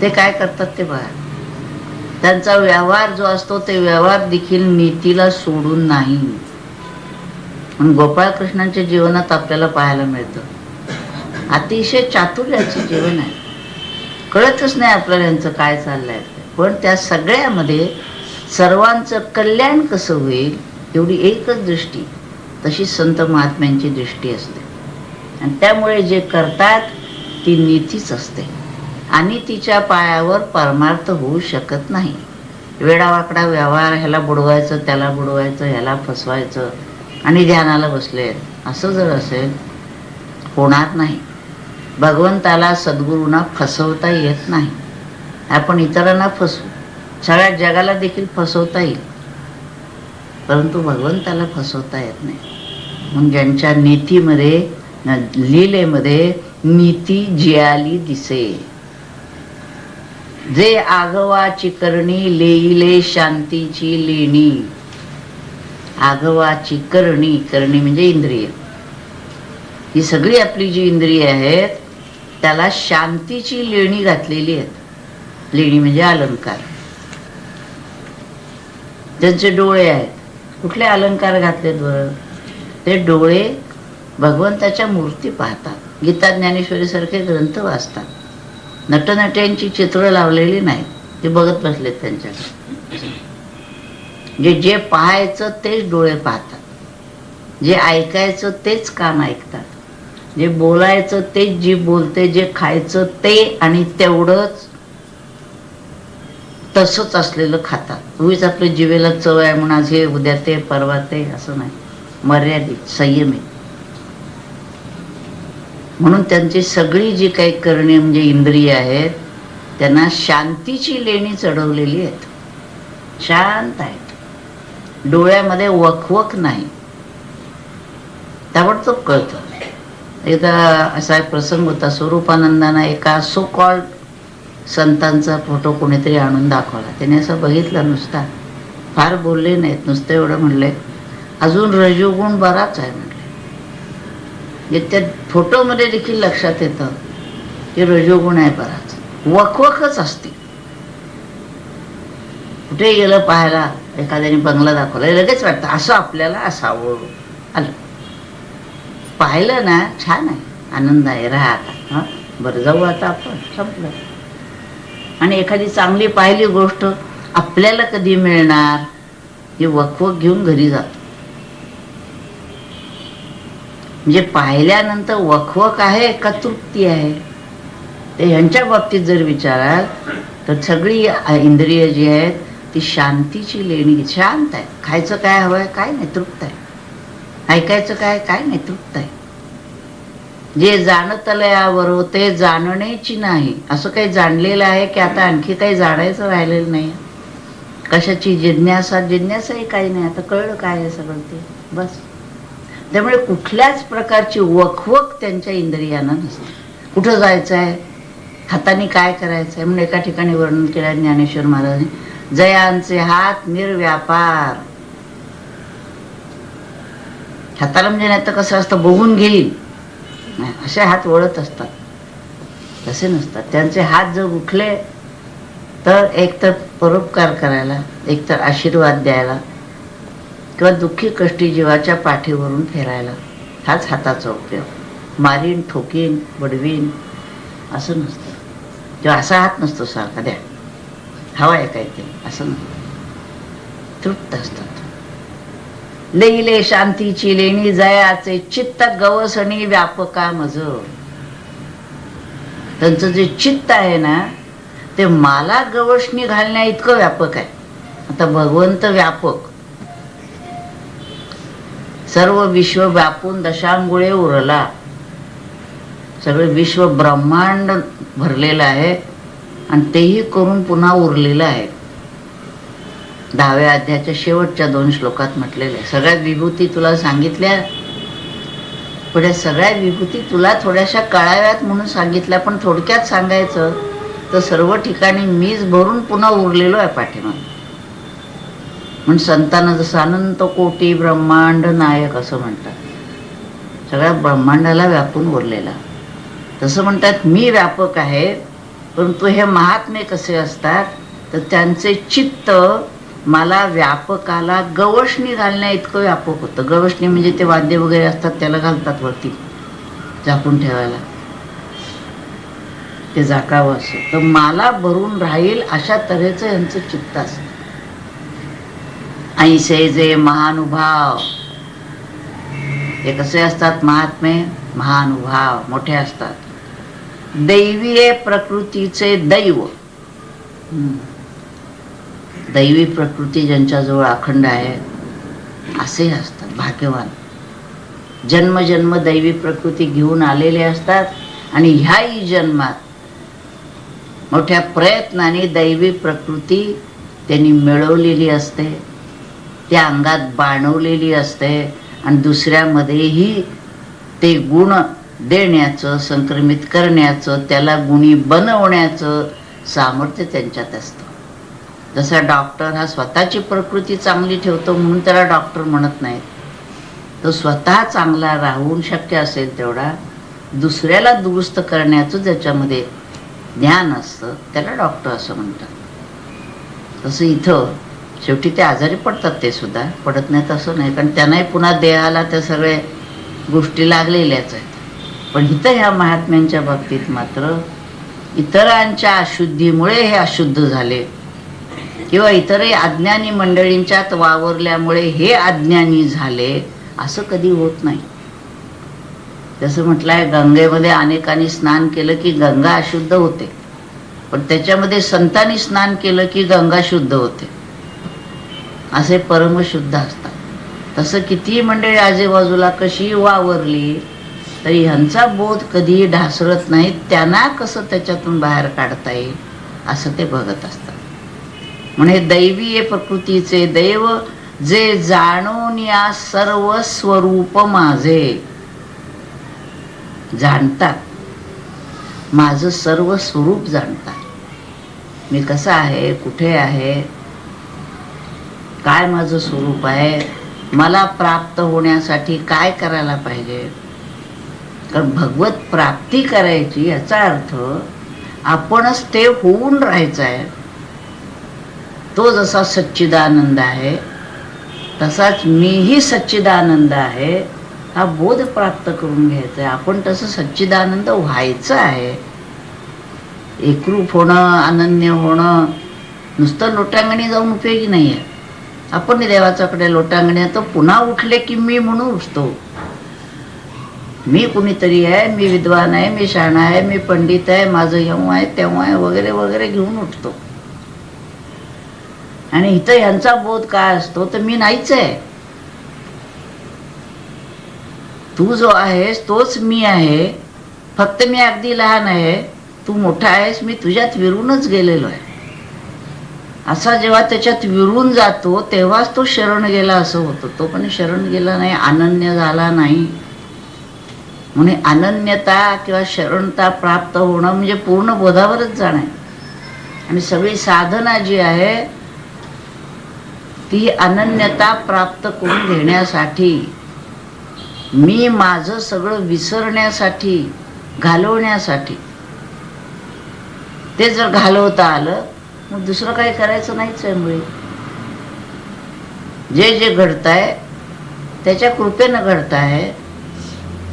ते काय करतात ते बघा. त्यांचा व्यवहार जो असतो ते व्यवहार देखील नीतीला सोडून नाही. म्हणून गोपाळकृष्णांच्या जीवनात आपल्याला पाहायला मिळतं अतिशय चातुर्याचं जीवन आहे. कळतच नाही आपल्याला यांचं काय चाललंय. पण त्या सगळ्यामध्ये सर्वांचं कल्याण कसं होईल एवढी एकच दृष्टी, तशी संत महात्म्यांची दृष्टी असते. आणि त्यामुळे जे करतात ती नीतीच असते. आणि तिच्या पायावर परमार्थ होऊ शकत नाही. वेडावाकडा व्यवहार, ह्याला बुडवायचं, त्याला बुडवायचं, ह्याला फसवायचं आणि ध्यानाला बसले असं जर असेल, होणार नाही. भगवंताला, सद्गुरूंना फसवता येत नाही. आपण इतरांना फसवू, सगळ्या जगाला देखील फसवता येईल, परंतु भगवंताला फसवता येत नाही. म्हणून ज्यांच्या नीतीमध्ये, लीलेमध्ये नीती जियाली दिसे. जे आगवाची करणी, लेईले शांतीची लेणी. आगवाची करणी, करणी म्हणजे इंद्रिय. ही सगळी आपली जी इंद्रिय आहेत त्याला शांतीची लेणी घातलेली आहेत. लेणी म्हणजे अलंकार. ज्यांचे डोळे आहेत, कुठले अलंकार घातलेत बरं? ते डोळे भगवंताच्या मूर्ती पाहतात, गीता ज्ञानेश्वरी सारखे ग्रंथ वाचतात. नटनट्यांची चित्र लावलेली नाहीत. ते बघत बसलेत त्यांच्याकडे. जे पाहायचं तेच डोळे पाहतात, जे ऐकायचं तेच कान ऐकतात, जे बोलायचं तेच जीभ बोलते, जे खायचं ते आणि तेवढंच तसंच असलेलं खातात. उगीच आपल्या जिभेला चव आहे म्हणून आज हे उद्या ते परवा ते असं नाही, मर्यादित संयमित. म्हणून त्यांची सगळी जी काही करणे म्हणजे इंद्रिय आहेत त्यांना शांतीची लेणी चढवलेली आहेत, शांत आहेत, डोळ्यामध्ये वखवक नाही, ताबडतोब कळतं. एकदा असा एक प्रसंग होता, स्वरूपानंदांना एका सो कॉल्ड संतांचा फोटो कोणीतरी आणून दाखवला. त्याने असं बघितलं, नुसता फार बोलले नाहीत, नुसतं एवढं म्हणले अजून रजोगुण बराच आहे म्हणले. त्या फोटोमध्ये देखील लक्षात येतं की रजोगुण आहे बराच, वखवकच असते. कुठे गेलं पाहायला, एखाद्याने बंगला दाखवला लगेच वाटतं असं आपल्याला असावं. आलं पाहिलं ना, छान आहे, आनंद आहे, राहा आता, हां बरं जाऊ आता आपण, संपलं. आणि एखादी चांगली पाहिली गोष्ट आपल्याला कधी मिळणार हे वखवक घेऊन घरी जातो. म्हणजे पाहिल्यानंतर वखवक आहे का तृप्ती आहे, ते ह्यांच्या बाबतीत जर विचाराल तर सगळी इंद्रिय जी आहेत ती शांतीची लेणी, शांत आहे. खायचं काय हवं आहे, काय नाही, तृप्त आहे. ऐकायचं काय, काय नाही, तृप्त आहे. जे जाणतलं यावर ते जाणण्याची नाही, असं काही जाणलेलं आहे की आता आणखी काही जाणायचं राहिलेलं नाही. कशाची जिज्ञासाही काही नाही, आता कळलं काय आहे सगळं ते, बस. त्यामुळे कुठल्याच प्रकारची वखवक त्यांच्या इंद्रियांना नसते. कुठं जायचं आहे, हाताने काय करायचं आहे. म्हणून एका ठिकाणी वर्णन केलं ज्ञानेश्वर महाराजांनी, जयांचे हात निर्व्यापार. हाताला म्हणजे नाही तर कसं असतं, बघून घेईल असे हात वळत असतात, तसे नसतात. त्यांचे हात जर उठले तर एक तर परोपकार करायला, एक तर आशीर्वाद द्यायला, किंवा दुःखी कष्टी जीवाच्या पाठीवरून फेरायला, हाच हाताचा उपयोग. मारीन, ठोकीन, बडवीन असं नसतं. किंवा असा हात नसतो सारखा, द्या हवा आहे काय ते असं नसतं. तृप्त असतात. लेईले शांतीची लेणी जयाचे चित्त गवसणी व्यापका मज. त्यांचं जे चित्त आहे ना ते मला गवसणी घालण्या इतकं व्यापक आहे. आता भगवंत व्यापक, सर्व विश्व व्यापून दशांगुळे उरला, सगळे विश्व ब्रह्मांड भरलेलं आहे आणि तेही करून पुन्हा उरलेलं आहे. 10व्या अध्यायाच्या शेवटच्या 2 श्लोकात म्हटलेलं आहे. सगळ्या विभूती तुला सांगितल्या, पण या सगळ्या विभूती तुला थोड्याशा कळाव्यात म्हणून सांगितल्या. पण थोडक्यात सांगायचं तर सर्व ठिकाणी मीच भरून पुन्हा उरलेलो आहे पाठीमागे. म्हणून संतांना जसं अनंत कोटी ब्रह्मांड नायक असं म्हणतात, सगळ्या ब्रह्मांडाला व्यापून उरलेला, तसं म्हणतात मी व्यापक आहे. परंतु हे महात्मे कसे असतात तर त्यांचे चित्त मला व्यापकाला गवसणी घालण्या इतकं व्यापक होतं. गवसणी म्हणजे ते वाद्य वगैरे असतात त्याला घालतात वरती झाकून ठेवायला, ते झाकावं असं. तर मला भरून राहील अशा तऱ्हेचं यांचं चित्त असतं. ऐसे जे महानुभाव, हे कसे असतात महात्मे, महानुभाव, मोठे असतात. दैवीय प्रकृतीचे दैव, दैवी प्रकृती ज्यांच्याजवळ अखंड आहे असे असतात भाग्यवान. जन्मजन्म दैवी प्रकृती घेऊन आलेले असतात आणि ह्याही जन्मात मोठ्या प्रयत्नाने दैवी प्रकृती त्यांनी मिळवलेली असते, त्या अंगात बाणवलेली असते आणि दुसऱ्यामध्येही ते गुण देण्याचं, संक्रमित करण्याचं, त्याला गुणी बनवण्याचं सामर्थ्य त्यांच्यात असतं. जसा डॉक्टर हा स्वतःची प्रकृती चांगली ठेवतो म्हणून त्याला डॉक्टर म्हणत नाहीत, तो स्वतः चांगला राहून शक्य असेल तेवढा दुसऱ्याला दुरुस्त करण्याचं ज्याच्यामध्ये ज्ञान असतं त्याला डॉक्टर असं म्हणतात. तसं इथं शेवटी ते आजारी पडतात, ते सुद्धा पडत नाहीत असं नाही, कारण त्यांनाही पुन्हा देहाला त्या सगळ्या गोष्टी लागलेल्याच आहेत. पण इथं ह्या महात्म्यांच्या बाबतीत मात्र इतरांच्या अशुद्धीमुळे हे अशुद्ध झाले, किंवा इतरही अज्ञानी मंडळींच्यात वावरल्यामुळे हे अज्ञानी झाले, असं कधी होत नाही. जसं म्हटलंय, गंगेमध्ये अनेकांनी स्नान केलं की गंगा अशुद्ध होते, पण त्याच्यामध्ये संतांनी स्नान केलं की गंगा शुद्ध होते. असे परमशुद्ध असतात. तसं कितीही मंडळी आजूबाजूला कशी वावरली तरी ह्यांचा बोध कधीही ढासळत नाही. त्यांना कसं त्याच्यातून बाहेर काढता येईल असं ते बघत असतात. म्हणे दैवीय प्रकृतीचे दैव जे जाणून या सर्व स्वरूप माझे, जाणतात, माझं सर्व स्वरूप जाणतात. मी कसं आहे, कुठे आहे, काय माझं स्वरूप आहे, मला प्राप्त होण्यासाठी काय करायला पाहिजे. कारण भगवत प्राप्ती करायची याचा अर्थ आपणच ते होऊन राहायचं आहे. तो जसा सच्चिदानंद आहे तसाच मीही सच्चिदानंद आहे, हा बोध प्राप्त करून घ्यायचा आहे. आपण तसं सच्चिदानंद व्हायचं आहे. एकरूप होणं, अनन्य होणं नुसतं लोटांगणी जाऊन उपयोगी नाही आहे. आपण देवाच्याकडे लोटांगणी येतो, पुन्हा उठले की मी म्हणून उठतो. मी कुणीतरी आहे, मी विद्वान आहे, मी शहाणा आहे, मी पंडित आहे, माझं येऊ आहे तेव्हा आहे वगैरे वगैरे घेऊन उठतो. आणि इथं यांचा बोध काय असतो तर मी नाहीच आहे. तू जो आहेस तोच मी आहे, फक्त मी अगदी लहान आहे, तू मोठा आहेस, मी तुझ्यात विरूनच गेलेलो आहे. असा जेव्हा त्याच्यात विरून जातो तेव्हाच तो शरण गेला असं होतं. तो पण शरण गेला नाही, अनन्य झाला नाही. म्हणून अनन्यता किंवा शरणता प्राप्त होणं म्हणजे पूर्ण बोधावरच जाणं आहे. आणि सगळी साधना जी आहे ती अनन्यता प्राप्त करून घेण्यासाठी, मी माझं सगळं विसरण्यासाठी, घालवण्यासाठी. ते जर घालवता आलं मग दुसरं काही करायचं नाहीच आहे. मुळे जे जे घडतंय त्याच्या कृपेनं घडतंय.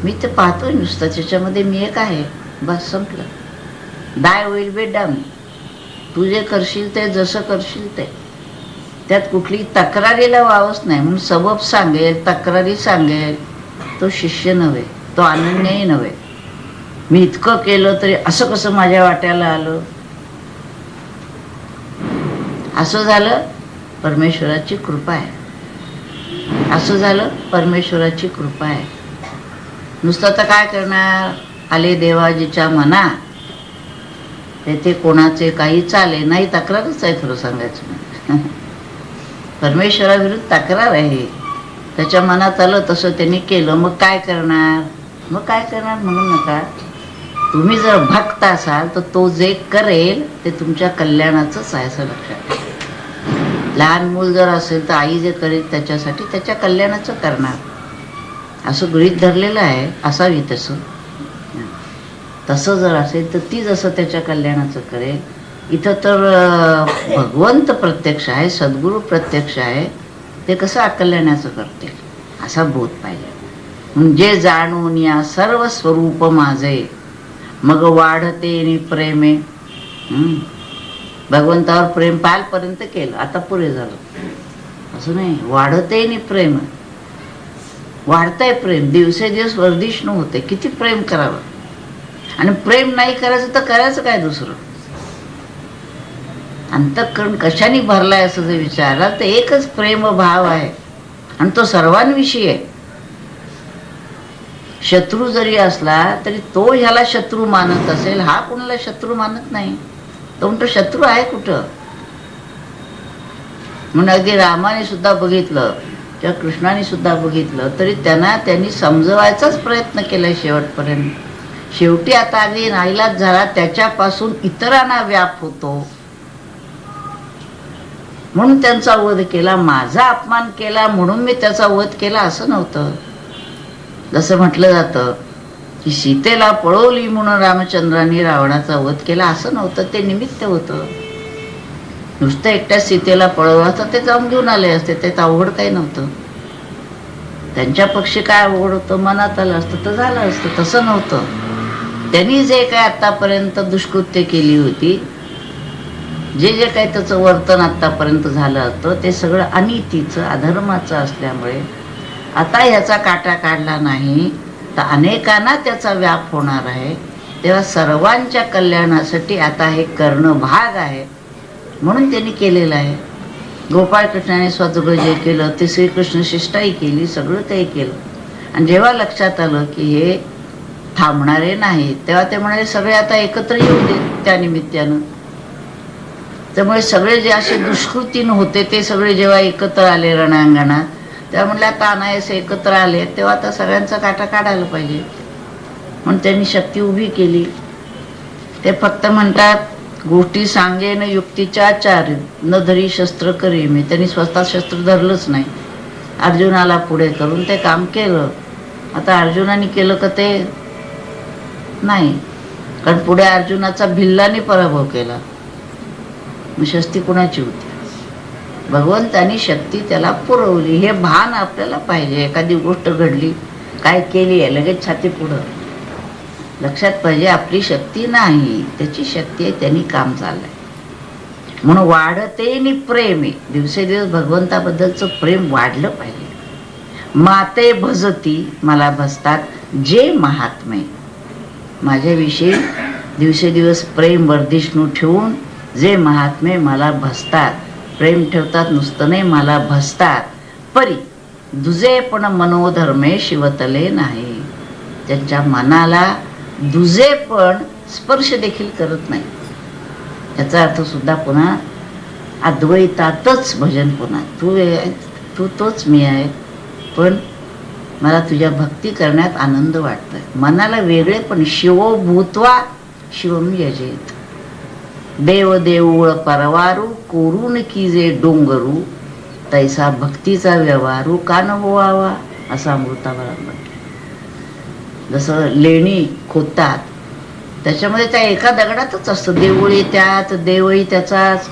मी ते पाहतोय नुसतं, त्याच्यामध्ये मी एक आहे, बस संपलं. दाय होईल बेडा, मी तू जे करशील ते, जसं करशील ते, त्यात कुठली तक्रारीला वावच नाही. म्हणून सबब सांगेल, तक्रारी सांगेल तो शिष्य नव्हे, तो अनन्यही नव्हे. मी इतकं केलं तरी असं कसं माझ्या वाट्याला आलं, असं झालं परमेश्वराची कृपा आहे. असं झालं परमेश्वराची कृपा आहे. नुसतं तर काय करणार, आले देवाजीच्या मना, तेथे कोणाचे काही चाले नाही. तक्रारच आहे खरं सांगायचं. परमेश्वराविरुद्ध तक्रार आहे. त्याच्या मनात आलं तसं त्यांनी केलं, मग काय करणार, मग काय करणार म्हणू नका. तुम्ही जर भक्त असाल तर तो जे करेल ते तुमच्या कल्याणाचंच आहे असं लक्षात ठेवा. लहान मूल जर असेल तर आई जे करेल त्याच्यासाठी त्याच्या कल्याणाचं करणार असं गृहीत धरलेलं आहे. असावी तसं. तसं जर असेल तर ती जसं त्याच्या कल्याणाचं करेल. इथं तर भगवंत प्रत्यक्ष आहे, सद्गुरू प्रत्यक्ष आहे, ते कसं अकल्याणाचं करतील असा बोध पाहिजे. म्हणजे जाणून या सर्व स्वरूप माझे, मग वाढते नि प्रेमे. भगवंतावर प्रेम पालपर्यंत केलं, आता पुरे झालं असं नाही. वाढते नि प्रेम, वाढतंय प्रेम, दिवसेदिवस वर्धिष्णू होते. किती प्रेम करावं. आणि प्रेम नाही करायचं तर करायचं काय दुसरं. अंतःकरण कशाने भरलाय असं जर विचारला तर एकच प्रेम भाव आहे, आणि तो सर्वांविषयी आहे. शत्रू जरी असला तरी तो ह्याला शत्रू मानत असेल, हा कोणाला शत्रू मानत नाही. तो म्हणतो शत्रू आहे कुठं. म्हणून अगदी रामाने सुद्धा बघितलं किंवा कृष्णाने सुद्धा बघितलं तरी त्यांनी समजवायचाच प्रयत्न केलाय शेवटपर्यंत. शेवटी आता अगदी नाईलाज झाला, त्याच्यापासून इतरांना व्याप होतो म्हणून त्यांचा वध केला. माझा अपमान केला म्हणून मी त्याचा वध केला असं नव्हतं. जसं म्हटलं जातं की सीतेला पळवली म्हणून रामचंद्रांनी रावणाचा वध केला असं नव्हतं. ते निमित्त होतं. नुसतं एकट्या सीतेला पळवलं असतं ते जाऊन घेऊन आले असते, त्यात अवघड काही नव्हतं. त्यांच्या पक्षी काय अवघड होतं, मनात आलं असतं तर झालं असतं. तसं नव्हतं. त्यांनी जे काय आतापर्यंत दुष्कृत्य केली होती, जे जे काही त्याचं वर्तन आतापर्यंत झालं होतं ते सगळं अनितीचं अधर्माचं असल्यामुळे आता ह्याचा काटा काढला नाही तर अनेकांना त्याचा व्याप होणार आहे. तेव्हा सर्वांच्या कल्याणासाठी आता हे करणं भाग आहे, म्हणून त्यांनी केलेलं आहे. गोपाळकृष्णाने स्वतः जे केलं ते श्रीकृष्ण शिष्टाई केली, सगळं काही केलं. आणि जेव्हा लक्षात आलं की हे थांबणारे नाही, तेव्हा ते म्हणाले सगळे आता एकत्र येऊ दे त्या निमित्तानं. त्यामुळे सगळे जे असे दुष्कृतीन होते ते सगळे जेव्हा एकत्र आले रणांगणात, तेव्हा म्हणलं आता अनायासे एकत्र आले, तेव्हा आता सगळ्यांचा काटा काढायला पाहिजे. म्हणून त्यांनी शक्ती उभी केली. ते फक्त म्हणतात गोष्टी सांगेन युक्तीच्या आचार्य न धरी शस्त्र करी मी. त्यांनी स्वतः शस्त्र धरलंच नाही, अर्जुनाला पुढे करून ते काम केलं. आता अर्जुनाने केलं का ते नाही, कारण पुढे अर्जुनाचा भिल्लाने पराभव केला. मग शक्ती कुणाची होती? भगवंतानी शक्ती त्याला पुरवली. हे भान आपल्याला पाहिजे. एखादी गोष्ट घडली, काय केली आहे, लगेच छाती पुढं. लक्षात पाहिजे आपली शक्ती नाही, त्याची शक्ती आहे, त्यांनी काम चाललंय. म्हणून वाढते नि प्रेम, दिवसेदिवस भगवंताबद्दलचं प्रेम वाढलं पाहिजे. माते भजती, मला भजतात जे महात्मे, माझ्याविषयी दिवसेदिवस प्रेम वर्धिष्णू ठेवून जे महात्मे मला भजतात, प्रेम ठेवतात, नुसतं नाही मला भजतात. परी दुजे पण मनोधर्मे शिवतले नाही, त्यांच्या मनाला दुजे पण स्पर्श देखील करत नाही. याचा अर्थ सुद्धा पुन्हा अद्वैतातच भजन. पुन्हा तू तोच मी आहे, पण मला तुझ्या भक्ती करण्यात आनंद वाटतोय. मनाला वेगळे पण शिवो भूत्वा शिवम यजेत, देव देऊळ परवारू कोरून की जे डोंगरू, तैसा भक्तीचा व्यवहारू का न व्हावा, असा अमृतावर म्हटलं. जसं लेणी खोदतात, त्याच्यामध्ये त्या एका दगडातच असतं. देऊळी त्यात, देवही त्याचाच,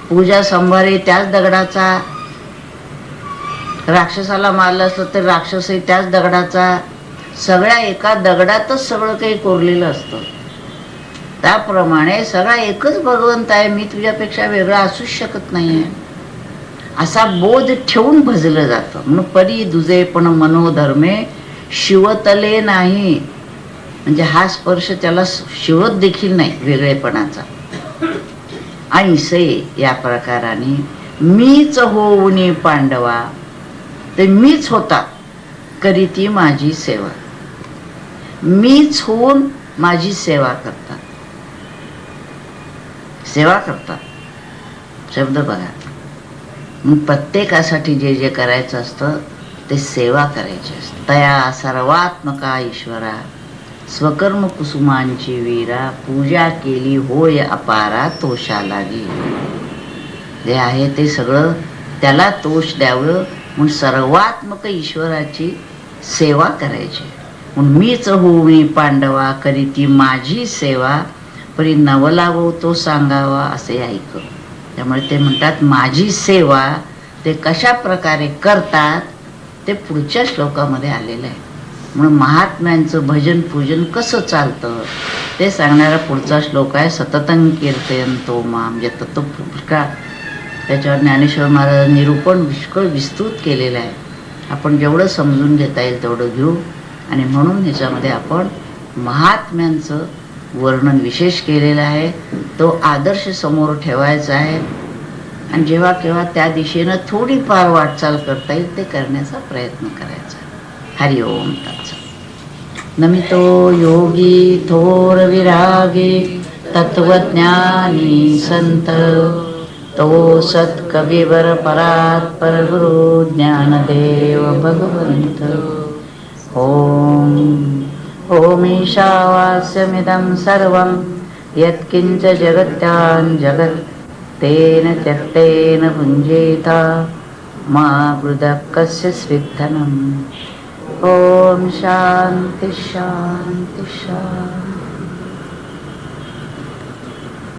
पूजा संभारे त्याच दगडाचा, राक्षसाला मारलं असतं तर राक्षसही त्याच दगडाचा, सगळ्या एका दगडातच सगळं काही कोरलेलं असतं. त्याप्रमाणे सगळा एकच भगवंत आहे, मी तुझ्यापेक्षा वेगळा असूच शकत नाहीये, असा बोध ठेवून भजलं जातं. म्हणून परी दुजे पण मनोधर्मे शिवतले नाही, म्हणजे हा स्पर्श त्याला शिवत देखील नाही वेगळेपणाचा. ऐसे या प्रकाराने मीच होऊनी पांडवा, ते मीच होता करीती माझी सेवा, मीच होऊन माझी सेवा करतात. सेवा करतात शब्द बघा. मग प्रत्येकासाठी जे जे करायचं असतं ते सेवा करायची असते. तया सर्वात्मका ईश्वरा स्वकर्म कुसुमांची वीरा, पूजा केली होय अपारा तोषा लागी. जे आहे ते सगळं त्याला तोष द्यावं म्हणून सर्वात्मक ईश्वराची सेवा करायची. म्हणून मीच होऊनी पांडवा करीती माझी सेवा, परी नवलावो तो सांगावा असे ऐक. त्यामुळे ते म्हणतात माझी सेवा ते कशा प्रकारे करतात ते पुढच्या श्लोकामध्ये आलेलं आहे. म्हणून महात्म्यांचं भजन पूजन कसं चालतं ते सांगणारा पुढचा श्लोक आहे. सततं कीर्तयन्तो माम यततो पुष्कळ. त्याच्यावर ज्ञानेश्वर महाराजांनी निरूपण पुष्कळ विस्तृत केलेलं आहे. आपण जेवढं समजून घेता येईल तेवढं घेऊ. आणि म्हणून ह्याच्यामध्ये आपण महात्म्यांचं वर्णन विशेष केलेलं आहे. तो आदर्श समोर ठेवायचा आहे आणि जेव्हा केव्हा त्या दिशेनं थोडीफार वाटचाल करता येईल ते करण्याचा प्रयत्न करायचा. हरि ओम तत्सत. नमितो योगी थोर विरागी तत्वज्ञानी संत, तो सत्कविवर परात परगुरु ज्ञानदेव भगवंत. ओम ओम ईशावास्यमिदं सर्वं यत्किंच जगत्यां जगत् तेन त्यक्तेन भुञ्जीता मा वृदः कस्य स्विद्धनम्. ओम शांति शांति शांति.